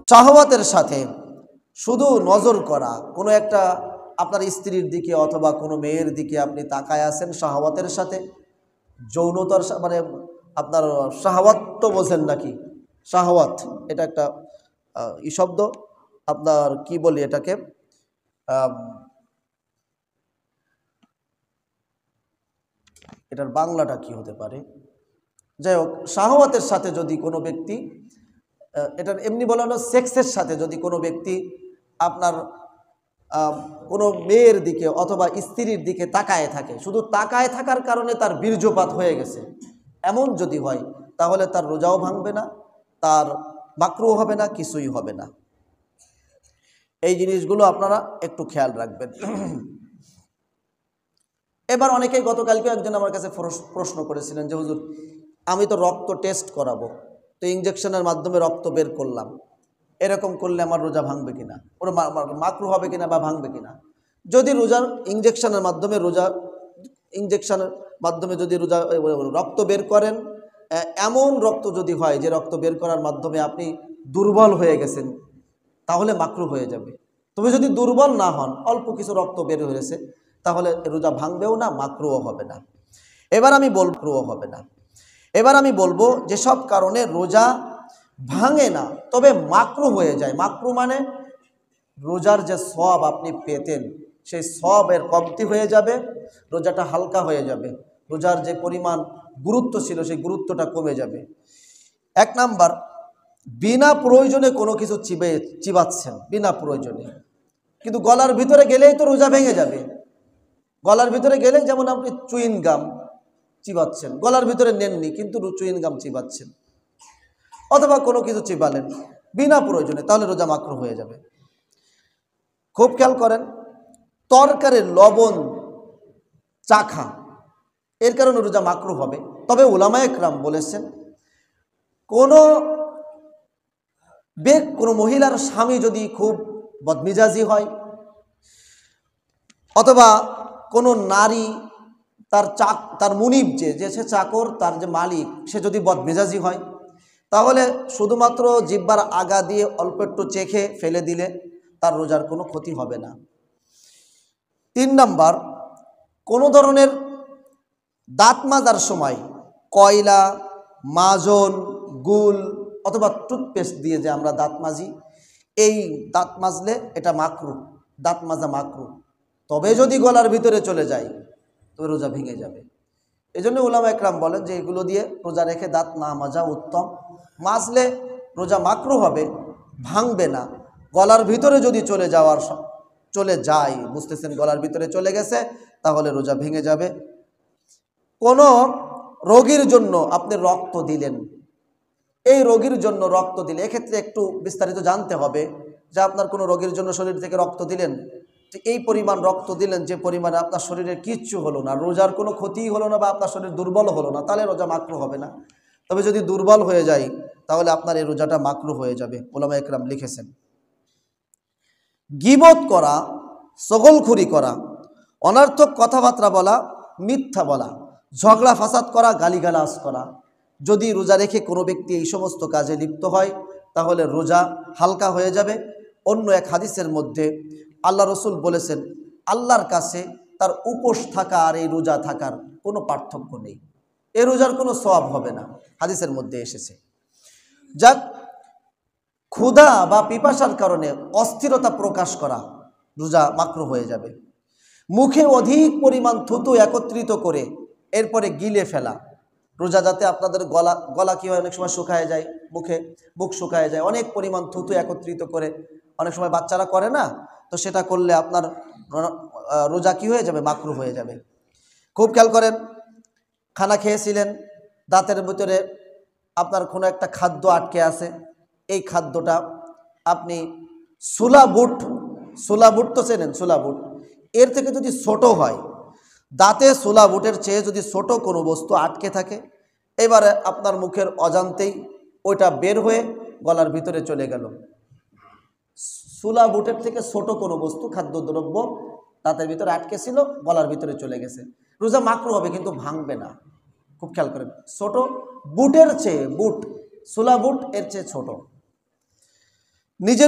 শাহওয়াতের সাথে শুধু নজর করা, কোনো একটা আপনার স্ত্রীর দিকে অথবা কোনো মেয়ের দিকে আপনি তাকায় আছেন শাহওয়াতের সাথে, যৌনতার মানে আপনার শাহওয়াত তো বোঝেন নাকি? শাহওয়াত এটা একটা শব্দ, আপনার কি বলি এটাকে, এটার বাংলাটা কি হতে পারে? যাই হোক, শাহওয়াতের সাথে যদি কোনো ব্যক্তি, এটার এমনি বলা হলো সেক্সের সাথে যদি কোনো ব্যক্তি আপনার কোনো মেয়ের দিকে অথবা স্ত্রীর দিকে তাকায় থাকে, শুধু তাকায় থাকার কারণে তার বীর্যপাত হয়ে গেছে, এমন যদি হয় তাহলে তার রোজাও ভাঙবে না, তার মাকরুহ হবে না, কিছুই হবে না। এই জিনিসগুলো আপনারা একটু খেয়াল রাখবেন। এবার অনেকেই, গতকালকে একজন আমার কাছে প্রশ্ন করেছিলেন যে হুজুর, আমি তো রক্ত টেস্ট করাবো, তো ইঞ্জেকশনের মাধ্যমে রক্ত বের করলাম, এরকম করলে আমার রোজা ভাঙবে কিনা, ওর মাকরুহ হবে কিনা বা ভাঙবে কিনা? যদি রোজার ইঞ্জেকশনের মাধ্যমে যদি রক্ত বের করেন, এমন রক্ত যদি হয় যে রক্ত বের করার মাধ্যমে আপনি দুর্বল হয়ে গেছেন, তাহলে মাকরুহ হয়ে যাবে। তবে যদি দুর্বল না হন, অল্প কিছু রক্ত বের হয়েছে, তাহলে রোজা ভাঙবেও না, মাকরুহ হবে না। এবার আমি বলবো যেসব কারণে রোজা ভাঙে না তবে মাকরুহ হয়ে যায়। মাকরুহ মানে রোজার যে সওয়াব আপনি পেতেন, সেই সওয়াবের কমতি হয়ে যাবে, রোজাটা হালকা হয়ে যাবে, রোজার যে পরিমাণ গুরুত্ব ছিল সেই গুরুত্বটা কমে যাবে। এক নাম্বার, বিনা প্রয়োজনে কোনো কিছু চিবাচ্ছেন, বিনা প্রয়োজনে, কিন্তু গলার ভিতরে গেলেই তো রোজা ভেঙে যাবে। গলার ভিতরে গেলেই, যেমন আপনি চুইন গাম চিবাচ্ছেন, গলার ভিতরে নেননি কিন্তু চুইন গাম চিবাচ্ছেন, অথবা কোনো কিছু চিবালেন বিনা প্রয়োজনে, তাহলে রোজা মাকরুহ হয়ে যাবে। খুব খেয়াল করেন, তরকারির লবণ চাখা, এর কারণে রোজা মাকরুহ হবে। তবে উলামায়ে কেরাম বলেছেন, কোনো মহিলার স্বামী যদি খুব বদমিজাজি হয়, অথবা কোনো নারী তার মুনিব যে সে চাকর, তার যে মালিক সে যদি বদমেজাজি হয়, তাহলে শুধুমাত্র জিহ্বার আগা দিয়ে অল্প একটু চেখে ফেলে দিলে তার রোজার কোনো ক্ষতি হবে না। 3 নাম্বার, কোনো ধরনের দাঁত মাজার সময় কয়লা, মাজন, গুল অথবা টুথপেস্ট দিয়ে যে আমরা দাঁত মাজি, এই দাঁত মাজলে এটা মাকরুহ, দাঁত মাজা মাকরুহ। তবে যদি গলার ভিতরে চলে যায় তবে রোজা ভেঙে যাবে। এই জন্য উলামায়ে কেরাম বলেন যে এগুলো দিয়ে রোজা রেখে দাঁত না মাজা উত্তম। মাজলে রোজা মাকরুহ হবে, ভাঙবে না। গলার ভিতরে যদি চলে যায়, বুঝতেছেন গলার ভিতরে চলে গেছে, তাহলে রোজা ভেঙে যাবে। কোনো রোগীর জন্য আপনি রক্ত দিলেন, এই রোগীর জন্য রক্ত দিলে এক্ষেত্রে একটু বিস্তারিত জানতে হবে যে আপনার কোনো রোগীর জন্য শরীর থেকে রক্ত দিলেন, তো এই পরিমাণ রক্ত দিলেন যে পরিমাণে আপনার শরীরে কিচ্ছু হলো না, রোজার কোনো ক্ষতিই হলো না বা আপনার শরীর দুর্বল হলো না, তাহলে রোজা মাকরুহ হবে না। তবে যদি দুর্বল হয়ে যায় তাহলে আপনার এই রোজাটা মাকরুহ হয়ে যাবে, উলামায়ে কেরাম লিখেছেন। গীবত করা, চগলখুরি করা, অনর্থক কথাবার্তা বলা, মিথ্যা বলা, ঝগড়া ফাসাদ করা, গালিগালাজ করা, যদি রোজা রেখে কোনো ব্যক্তি এই সমস্ত কাজে লিপ্ত হয় তাহলে রোজা হালকা হয়ে যাবে। অন্য এক হাদিসের মধ্যে আল্লাহ রসুল বলেছেন, আল্লাহর কাছে তার উপোস থাকা আর এই রোজা থাকার কোনো পার্থক্য নেই, এই রোজার কোনো সওয়াব হবে না, হাদিসের মধ্যে এসেছে। যাক, ক্ষুধা বা পিপাসার কারণে অস্থিরতা প্রকাশ করা, রোজা মাকরুহ হয়ে যাবে। মুখে অধিক পরিমাণ থুতু একত্রিত করে এরপরে গিলে ফেলা, রোজা যাতে আপনাদের গলা কি হয়, অনেক সময় শুকায় যায়, মুখ শুকায় যায়, অনেক পরিমাণ থুতু একত্রিত করে অনেক সময় বাচ্চারা করে না, তো সেটা করলে আপনার রোজা কি হয়ে যাবে, মাকরুহ হয়ে যাবে। খুব খেয়াল করেন, খানা খেয়েছিলেন, দাঁতের ভিতরে আপনার কোনো একটা খাদ্য আটকে আছে, এই খাদ্যটা আপনি ছোলা বুট তো চেনেন, ছোলা বুট, এর থেকে যদি ছোট হয়, দাঁতে ছোলা বুটের চেয়ে যদি ছোট কোনো বস্তু আটকে থাকে, এবারে আপনার মুখের অজান্তেই ওইটা বের হয়ে গলার ভিতরে চলে গেল, ছোলা বুটের থেকে ছোট কোনো বস্তু, খাদ্যদ্রব্য দাঁতের ভিতরে আটকে ছিল, গলার ভিতরে চলে গেছে, রোজা মাকরুহ হবে কিন্তু ভাঙবে না। খুব খেয়াল করেন, ছোট বুটের চেয়ে, ছোলা বুট এর চেয়ে ছোট। নিজের